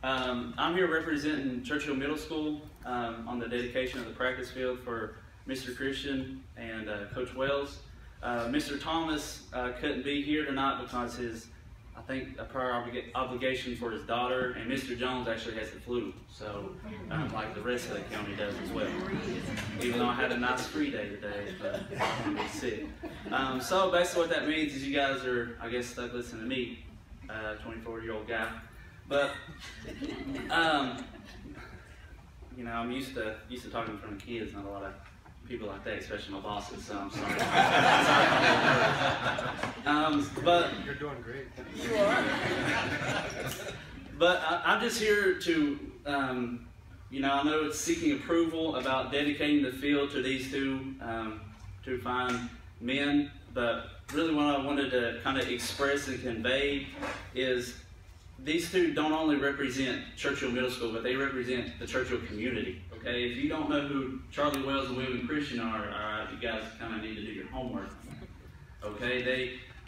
I'm here representing Churchill Middle School on the dedication of the practice field for Mr. Christian and Coach Wells. Mr. Thomas couldn't be here tonight because I think a prior obligation for his daughter, and Mr. Jones actually has the flu, so like the rest of the county does as well. Even though I had a nice free day today, but I'm gonna be sick. So basically what that means is you guys are, I guess, stuck listening to me, 24-year-old guy. But you know, I'm used to talking in front of kids, not a lot of people like that, especially my bosses, so I'm sorry. But you're doing great. You are. But I'm just here to, you know, I know it's seeking approval about dedicating the field to these two fine men, but really what I wanted to kind of express and convey is these two don't only represent Churchill Middle School, but they represent the Churchill community. Okay, if you don't know who Charlie Wells and William Christian are, you guys kind of need to do your homework. Okay,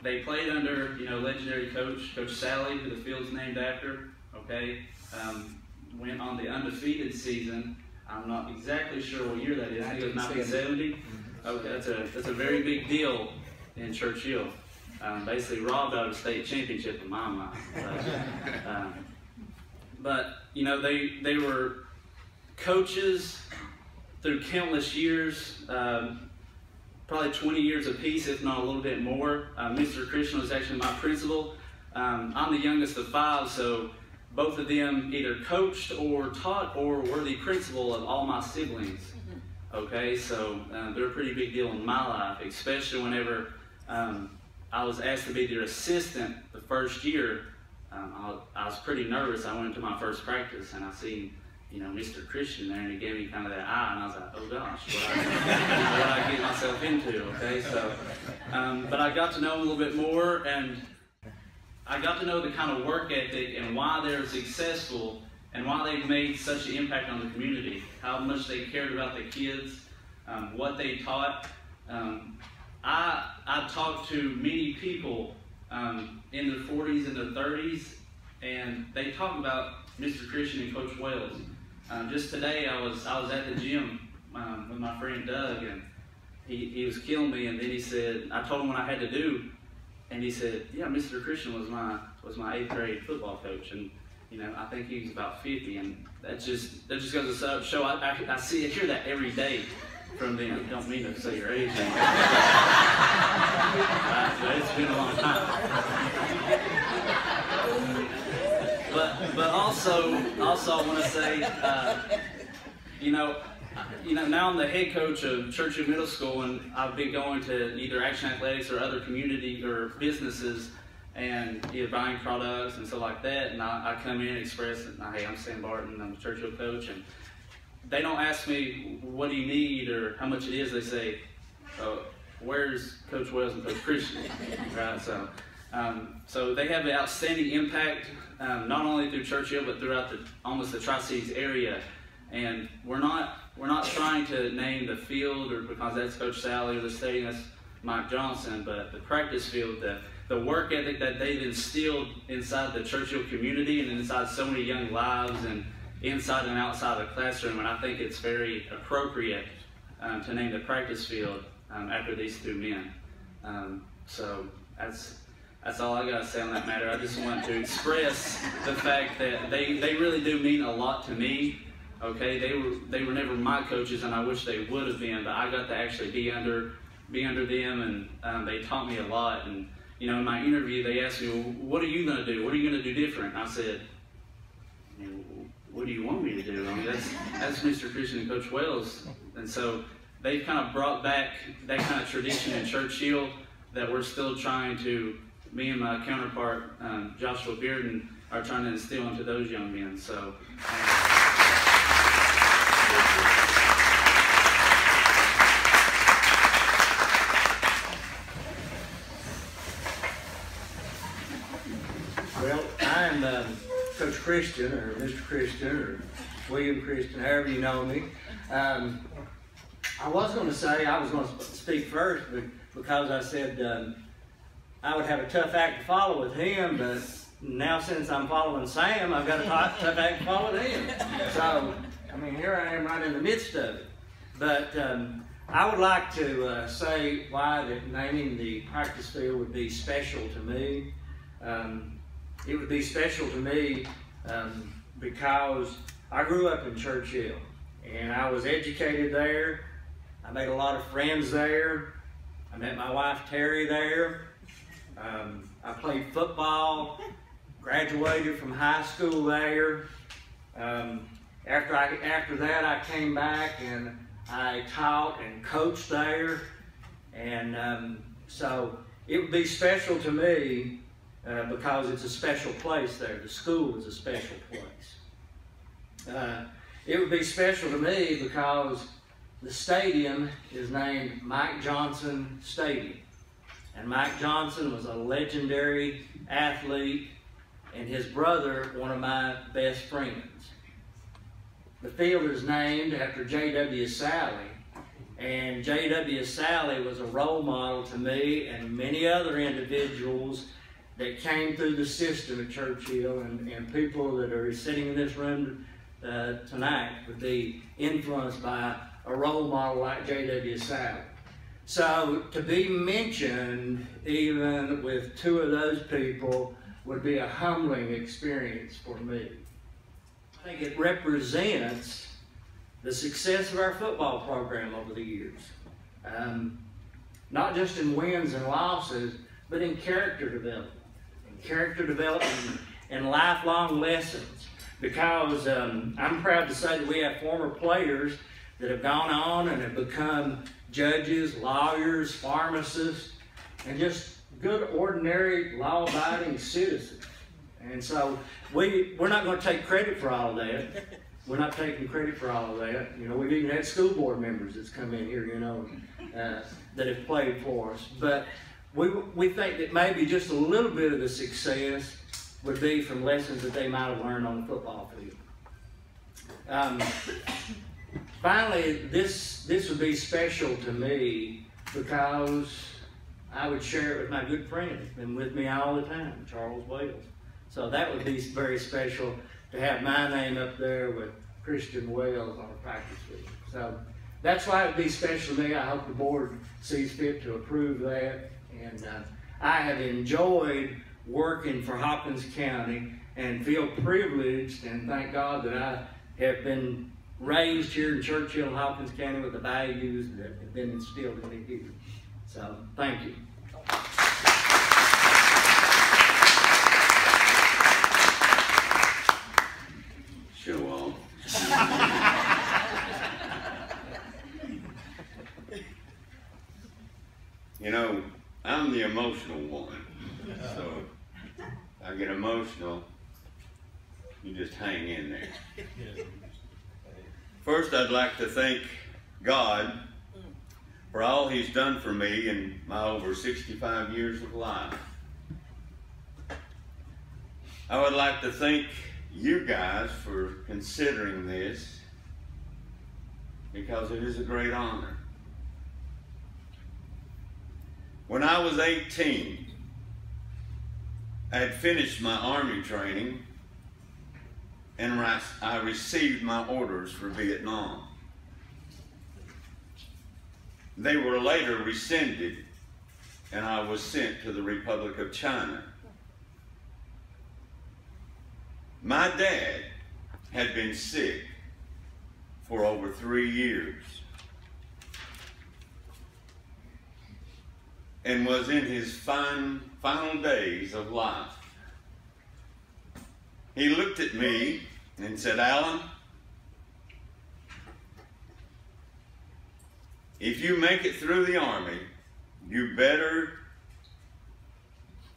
they played under, you know, legendary Coach Sally, who the field's named after. Okay, went on the undefeated season. I'm not exactly sure what year that is. I think it was 1970. Okay, that's a very big deal in Churchill. Basically robbed out of a state championship in my mind. But you know, they were coaches through countless years, probably 20 years apiece, if not a little bit more. Mr. Christian was actually my principal. I'm the youngest of 5, so both of them either coached or taught or were the principal of all my siblings. Okay, so they're a pretty big deal in my life, especially whenever I was asked to be their assistant the first year. I was pretty nervous. I went into my first practice and I seen, you know, Mr. Christian there, and he gave me kind of that eye, and I was like, oh gosh, what I get myself into, okay? So, but I got to know him a little bit more, and I got to know the kind of work ethic and why they're successful and why they've made such an impact on the community, how much they cared about the kids, what they taught. I talked to many people in their 40s and their 30s, and they talk about Mr. Christian and Coach Wells. Just today, I was at the gym with my friend Doug, and he was killing me. And then he said, I told him what I had to do, and he said, "Yeah, Mr. Christian was my 8th grade football coach." And you know, I think he was about 50, and that just goes to show. I hear that every day from them. Don't mean to say your age, but it's been a long time. But also I want to say, you know, now I'm the head coach of Churchill Middle School, and I've been going to either Action Athletics or other community or businesses and either buying products and stuff like that. And I come in and express, hey, I'm Sam Barton, I'm a Churchill coach, and they don't ask me what do you need or how much it is. They say, where's Coach Wells and Coach Christian, right? So they have an outstanding impact, not only through Churchill but throughout almost the Tri-Cities area. And we're not trying to name the field or because that's Coach Sally, or the stadium that's Mike Johnson, but the practice field, the work ethic that they've instilled inside the Churchill community and inside so many young lives and inside and outside the classroom. And I think it's very appropriate to name the practice field after these two men. So that's all I got to say on that matter. I just want to express the fact that they really do mean a lot to me. Okay, they were never my coaches, and I wish they would have been, but I got to actually be under them, and they taught me a lot. And you know, in my interview, they asked me, well, what are you going to do? What are you going to do different? And I said, what do you want me to do? I mean, that's Mr. Christian and Coach Wells. And so they've kind of brought back that kind of tradition in Churchill that we're still trying to, me and my counterpart, Joshua Bearden, are trying to instill into those young men. So. Well, I'm Coach Christian, or Mr. Christian, or William Christian, however you know me. I was going to say, I was going to speak first because I said I would have a tough act to follow with him, but now since I'm following Sam, I've got to back and follow him. So, I mean, here I am right in the midst of it. But I would like to say why that naming the practice field would be special to me. It would be special to me because I grew up in Churchill, and I was educated there. I made a lot of friends there. I met my wife Terry there. I played football, graduated from high school there. After that, I came back and I taught and coached there. And so it would be special to me because it's a special place there. The school is a special place. It would be special to me because the stadium is named Mike Johnson Stadium. And Mike Johnson was a legendary athlete, and his brother, one of my best friends. The field is named after J.W. Salley, and J.W. Salley was a role model to me and many other individuals that came through the system at Churchill, and people that are sitting in this room tonight would be influenced by a role model like J.W. Salley. So to be mentioned even with two of those people would be a humbling experience for me. I think it represents the success of our football program over the years. Not just in wins and losses, but in character development. And lifelong lessons. Because I'm proud to say that we have former players that have gone on and have become judges, lawyers, pharmacists, and just good, ordinary, law-abiding citizens. And so we're not going to take credit for all of that. We're not taking credit for all of that. You know, we've even had school board members that's come in here, you know, that have played for us. But we think that maybe just a little bit of the success would be from lessons that they might have learned on the football field. Finally, this would be special to me because I would share it with my good friend who's been with me all the time, Charles Wales. So that would be very special to have my name up there with Christian Wales on a practice field. So that's why it would be special to me. I hope the board sees fit to approve that. And I have enjoyed working for Hawkins County and feel privileged and thank God that I have been raised here in Churchill and Hawkins County with the values that have been instilled in me here. So, thank you. Show off. You know, I'm the emotional one. So, I get emotional, you just hang in there. First, I'd like to thank God for all He's done for me in my over 65 years of life. I would like to thank you guys for considering this because it is a great honor. When I was 18, I had finished my Army training and I received my orders for Vietnam. They were later rescinded and I was sent to the Republic of China. My dad had been sick for over 3 years and was in his final days of life. He looked at me and said, "Alan, if you make it through the Army, you better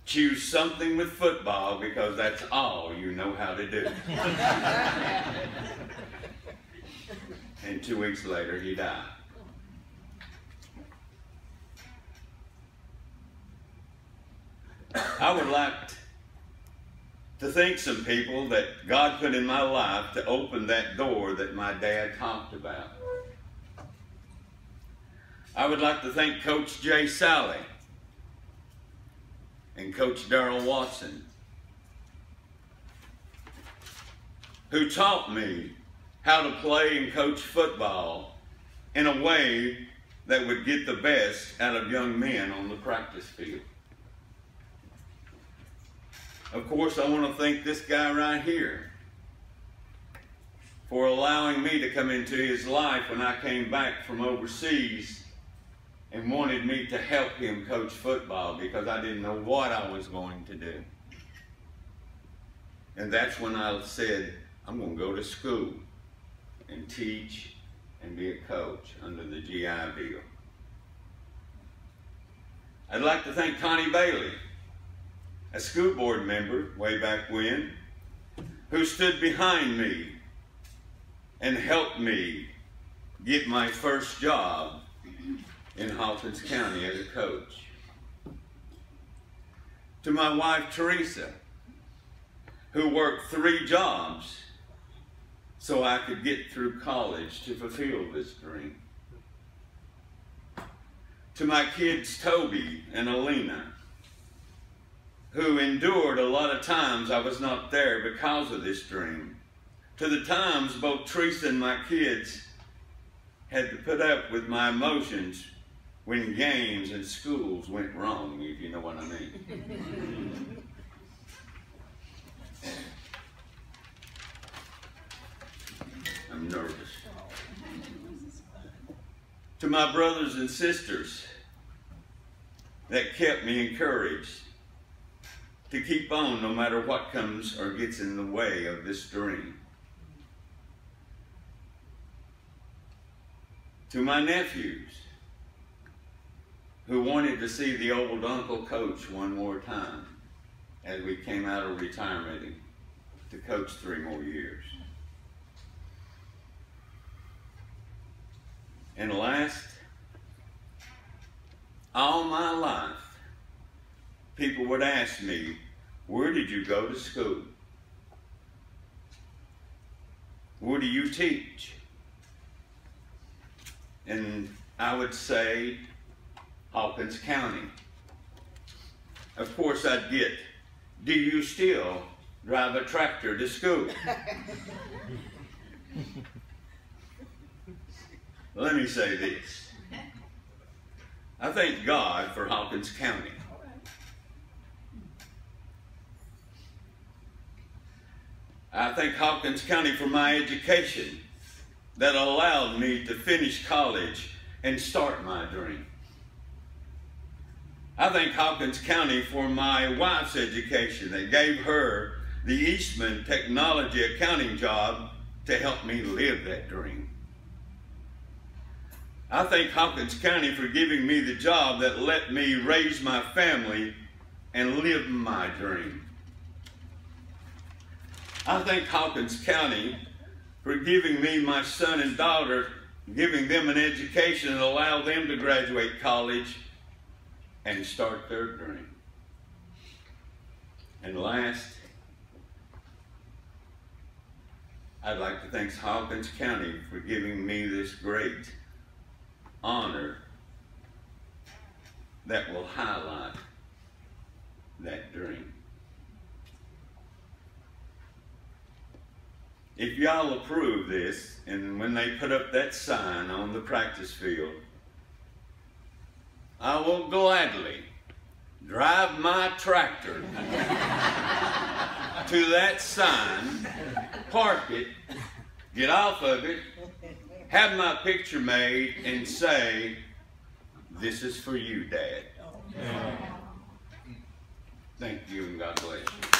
choose something with football because that's all you know how to do." And 2 weeks later, he died. I would like to thank some people that God put in my life to open that door that my dad talked about. I would like to thank Coach Jay Salley and Coach Darrell Watson who taught me how to play and coach football in a way that would get the best out of young men on the practice field. Of course, I want to thank this guy right here for allowing me to come into his life when I came back from overseas and wanted me to help him coach football because I didn't know what I was going to do. And that's when I said, I'm going to go to school and teach and be a coach under the GI Bill. I'd like to thank Connie Bailey, a school board member way back when, who stood behind me and helped me get my first job in Hawkins County as a coach. To my wife, Teresa, who worked 3 jobs so I could get through college to fulfill this dream. To my kids, Toby and Alina, who endured a lot of times I was not there because of this dream. To the times both Teresa and my kids had to put up with my emotions when games and schools went wrong, if you know what I mean. I'm nervous. To my brothers and sisters that kept me encouraged to keep on no matter what comes or gets in the way of this dream. To my nephews who wanted to see the old uncle coach one more time as we came out of retirement to coach 3 more years. And last, all my life, people would ask me, where did you go to school? Where do you teach? And I would say, Hawkins County. Of course I'd get, do you still drive a tractor to school? Let me say this. I thank God for Hawkins County. I thank Hawkins County for my education that allowed me to finish college and start my dream. I thank Hawkins County for my wife's education that gave her the Eastman Technology accounting job to help me live that dream. I thank Hawkins County for giving me the job that let me raise my family and live my dream. I thank Hawkins County for giving me my son and daughter, giving them an education and allow them to graduate college and start their dream. And last, I'd like to thank Hawkins County for giving me this great honor that will highlight that dream. If y'all approve this, and when they put up that sign on the practice field, I will gladly drive my tractor to that sign, park it, get off of it, have my picture made, and say, this is for you, Dad. Thank you, and God bless you.